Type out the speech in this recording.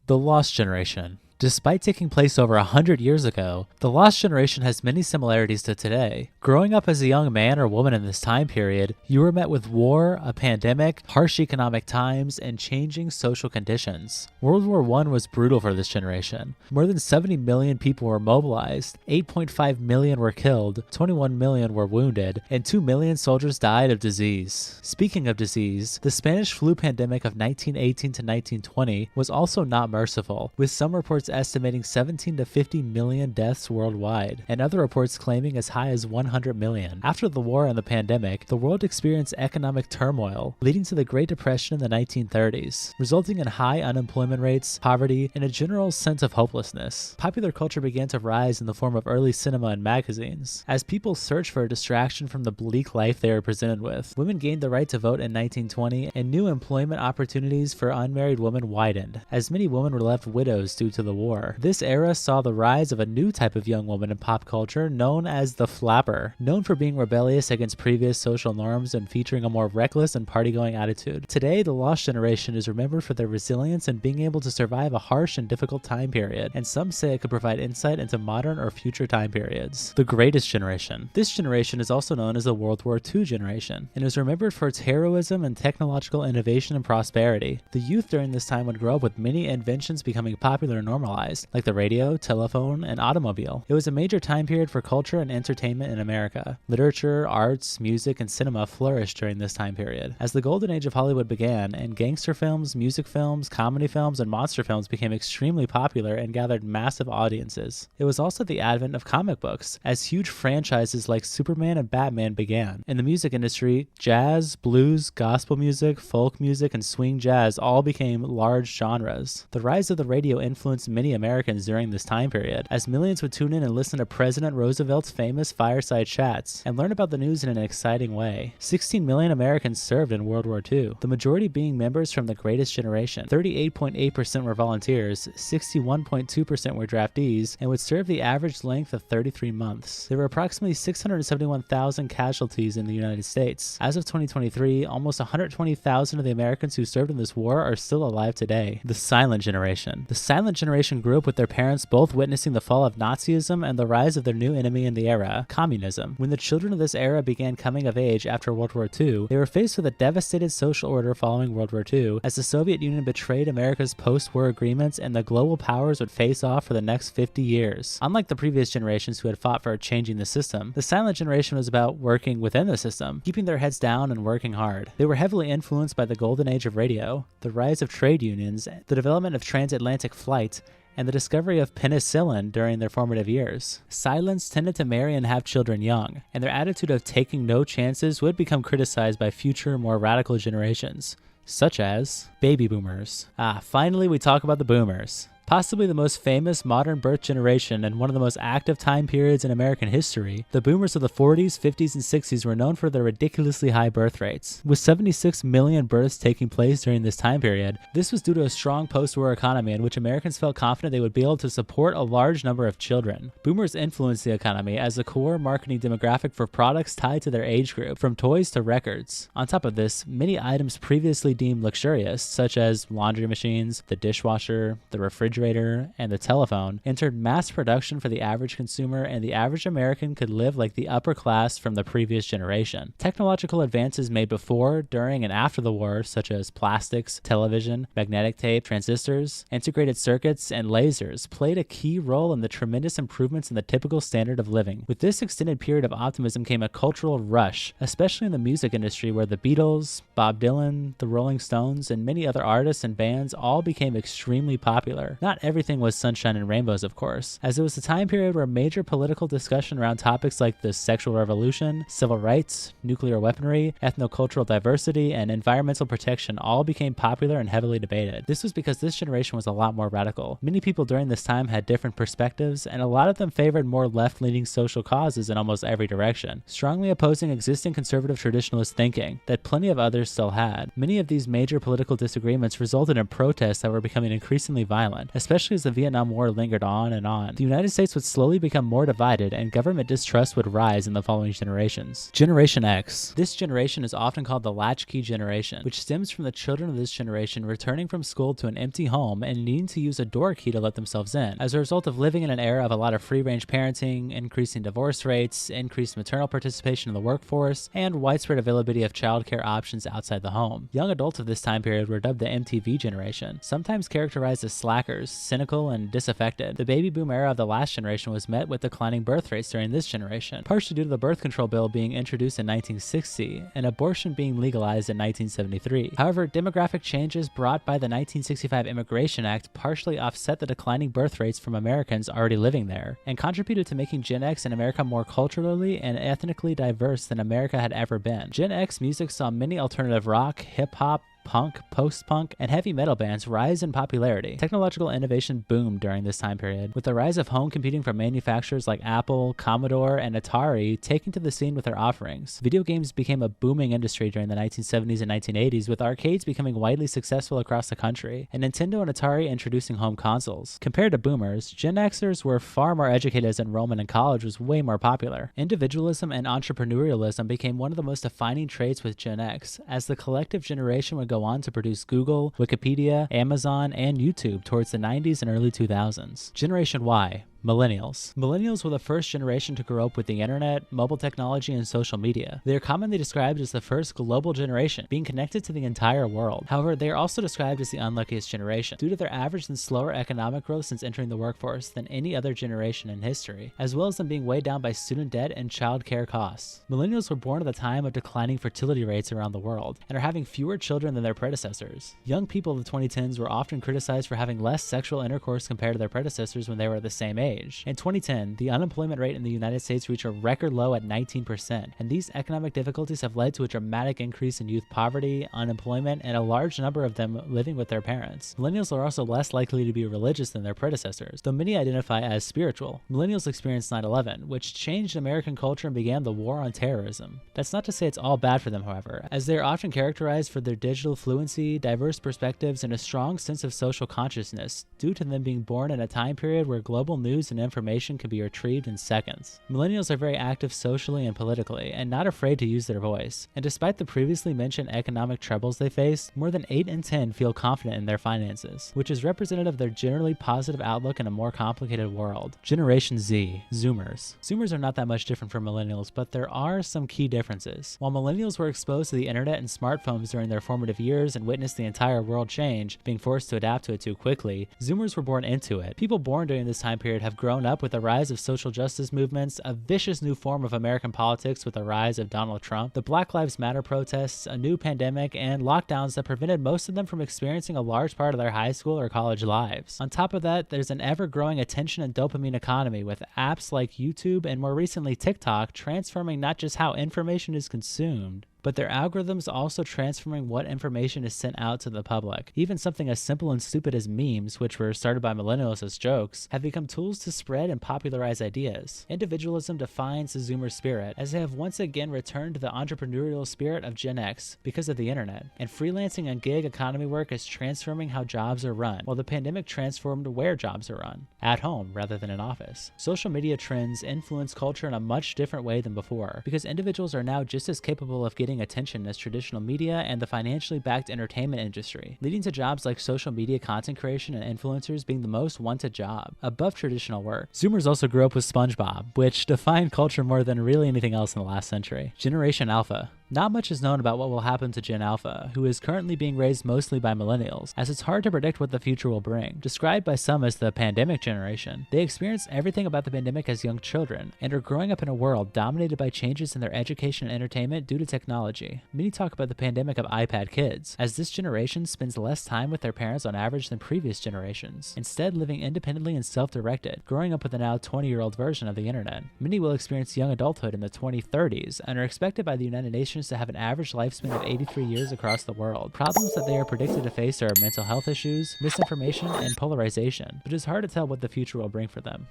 The Lost Generation. Despite taking place over 100 years ago, the Lost Generation has many similarities to today. Growing up as a young man or woman in this time period, you were met with war, a pandemic, harsh economic times, and changing social conditions. World War I was brutal for this generation. More than 70 million people were mobilized, 8.5 million were killed, 21 million were wounded, and 2 million soldiers died of disease. Speaking of disease, the Spanish flu pandemic of 1918 to 1920 was also not merciful, with some reports estimating 17 to 50 million deaths worldwide, and other reports claiming as high as 100 million. After the war and the pandemic, the world experienced economic turmoil, leading to the Great Depression in the 1930s, resulting in high unemployment rates, poverty, and a general sense of hopelessness. Popular culture began to rise in the form of early cinema and magazines. As people searched for a distraction from the bleak life they were presented with, women gained the right to vote in 1920, and new employment opportunities for unmarried women widened, as many women were left widows due to the war. This era saw the rise of a new type of young woman in pop culture known as the flapper, known for being rebellious against previous social norms and featuring a more reckless and party-going attitude. Today, the Lost Generation is remembered for their resilience and being able to survive a harsh and difficult time period, and some say it could provide insight into modern or future time periods. The Greatest Generation. This generation is also known as the World War II generation, and is remembered for its heroism and technological innovation and prosperity. The youth during this time would grow up with many inventions becoming popular and normalized, like the radio, telephone, and automobile. It was a major time period for culture and entertainment in America. Literature, arts, music, and cinema flourished during this time period. As the golden age of Hollywood began, and gangster films, music films, comedy films, and monster films became extremely popular and gathered massive audiences. It was also the advent of comic books, as huge franchises like Superman and Batman began. In the music industry, jazz, blues, gospel music, folk music, and swing jazz all became large genres. The rise of the radio influenced many Americans during this time period, as millions would tune in and listen to President Roosevelt's famous fireside chats and learn about the news in an exciting way. 16 million Americans served in World War II, the majority being members from the Greatest Generation. 38.8% were volunteers, 61.2% were draftees, and would serve the average length of 33 months. There were approximately 671,000 casualties in the United States. As of 2023, almost 120,000 of the Americans who served in this war are still alive today. The Silent Generation. The Silent Generation grew up with their parents both witnessing the fall of Nazism and the rise of their new enemy in the era, communism. When the children of this era began coming of age after World War II, they were faced with a devastated social order following World War II, as the Soviet Union betrayed America's post-war agreements and the global powers would face off for the next 50 years. Unlike the previous generations who had fought for changing the system, the Silent Generation was about working within the system, keeping their heads down and working hard. They were heavily influenced by the golden age of radio, the rise of trade unions, the development of transatlantic flight, and the discovery of penicillin during their formative years. Silents tended to marry and have children young, and their attitude of taking no chances would become criticized by future, more radical generations, such as baby boomers. Finally we talk about the boomers. Possibly the most famous modern birth generation and one of the most active time periods in American history, the boomers of the 40s, 50s, and 60s were known for their ridiculously high birth rates. With 76 million births taking place during this time period, this was due to a strong post-war economy in which Americans felt confident they would be able to support a large number of children. Boomers influenced the economy as a core marketing demographic for products tied to their age group, from toys to records. On top of this, many items previously deemed luxurious, such as laundry machines, the dishwasher, the refrigerator, and the telephone, entered mass production for the average consumer, and the average American could live like the upper class from the previous generation. Technological advances made before, during, and after the war, such as plastics, television, magnetic tape, transistors, integrated circuits, and lasers, played a key role in the tremendous improvements in the typical standard of living. With this extended period of optimism came a cultural rush, especially in the music industry, where the Beatles, Bob Dylan, the Rolling Stones, and many other artists and bands all became extremely popular. Not everything was sunshine and rainbows, of course, as it was a time period where major political discussion around topics like the sexual revolution, civil rights, nuclear weaponry, ethnocultural diversity, and environmental protection all became popular and heavily debated. This was because this generation was a lot more radical. Many people during this time had different perspectives, and a lot of them favored more left-leaning social causes in almost every direction, strongly opposing existing conservative traditionalist thinking that plenty of others still had. Many of these major political disagreements resulted in protests that were becoming increasingly violent, especially as the Vietnam War lingered on and on. The United States would slowly become more divided, and government distrust would rise in the following generations. Generation X. This generation is often called the latchkey generation, which stems from the children of this generation returning from school to an empty home and needing to use a door key to let themselves in, as a result of living in an era of a lot of free-range parenting, increasing divorce rates, increased maternal participation in the workforce, and widespread availability of childcare options outside the home. Young adults of this time period were dubbed the MTV generation, sometimes characterized as slackers, cynical, and disaffected. The baby boom era of the last generation was met with declining birth rates during this generation, partially due to the birth control bill being introduced in 1960 and abortion being legalized in 1973. However, demographic changes brought by the 1965 Immigration Act partially offset the declining birth rates from Americans already living there, and contributed to making Gen X in America more culturally and ethnically diverse than America had ever been. Gen X music saw many alternative rock, hip-hop, punk, post-punk, and heavy metal bands rise in popularity. Technological innovation boomed during this time period, with the rise of home computing from manufacturers like Apple, Commodore, and Atari taking to the scene with their offerings. Video games became a booming industry during the 1970s and 1980s, with arcades becoming widely successful across the country, and Nintendo and Atari introducing home consoles. Compared to boomers, Gen Xers were far more educated as enrollment in college was way more popular. Individualism and entrepreneurialism became one of the most defining traits with Gen X, as the collective generation would go on to produce Google, Wikipedia, Amazon, and YouTube towards the 90s and early 2000s. Generation Y. Millennials. Millennials were the first generation to grow up with the internet, mobile technology, and social media. They are commonly described as the first global generation, being connected to the entire world. However, they are also described as the unluckiest generation, due to their average and slower economic growth since entering the workforce than any other generation in history, as well as them being weighed down by student debt and child care costs. Millennials were born at a time of declining fertility rates around the world, and are having fewer children than their predecessors. Young people of the 2010s were often criticized for having less sexual intercourse compared to their predecessors when they were the same age. In 2010, the unemployment rate in the United States reached a record low at 19%, and these economic difficulties have led to a dramatic increase in youth poverty, unemployment, and a large number of them living with their parents. Millennials are also less likely to be religious than their predecessors, though many identify as spiritual. Millennials experienced 9/11, which changed American culture and began the war on terrorism. That's not to say it's all bad for them, however, as they are often characterized for their digital fluency, diverse perspectives, and a strong sense of social consciousness, due to them being born in a time period where global news and information can be retrieved in seconds. Millennials are very active socially and politically, and not afraid to use their voice. And despite the previously mentioned economic troubles they face, more than 8 in 10 feel confident in their finances, which is representative of their generally positive outlook in a more complicated world. Generation Z. Zoomers. Zoomers are not that much different from millennials, but there are some key differences. While millennials were exposed to the internet and smartphones during their formative years and witnessed the entire world change, being forced to adapt to it too quickly, Zoomers were born into it. People born during this time period have grown up with the rise of social justice movements, a vicious new form of American politics with the rise of Donald Trump, the Black Lives Matter protests, a new pandemic, and lockdowns that prevented most of them from experiencing a large part of their high school or college lives. On top of that, there's an ever-growing attention and dopamine economy with apps like YouTube and more recently TikTok transforming not just how information is consumed, but their algorithms also transforming what information is sent out to the public. Even something as simple and stupid as memes, which were started by millennials as jokes, have become tools to spread and popularize ideas. Individualism defines the Zoomer spirit, as they have once again returned to the entrepreneurial spirit of Gen X because of the internet. And freelancing and gig economy work is transforming how jobs are run, while the pandemic transformed where jobs are run, at home rather than in office. Social media trends influence culture in a much different way than before, because individuals are now just as capable of getting attention as traditional media and the financially backed entertainment industry, leading to jobs like social media content creation and influencers being the most wanted job, above traditional work. Zoomers also grew up with SpongeBob, which defined culture more than really anything else in the last century. Generation Alpha. Not much is known about what will happen to Gen Alpha, who is currently being raised mostly by millennials, as it's hard to predict what the future will bring. Described by some as the pandemic generation, they experienced everything about the pandemic as young children, and are growing up in a world dominated by changes in their education and entertainment due to technology. Many talk about the pandemic of iPad kids, as this generation spends less time with their parents on average than previous generations, instead living independently and self-directed, growing up with a now 20-year-old version of the internet. Many will experience young adulthood in the 2030s, and are expected by the United Nations to have an average lifespan of 83 years across the world. Problems that they are predicted to face are mental health issues, misinformation, and polarization, but it's hard to tell what the future will bring for them.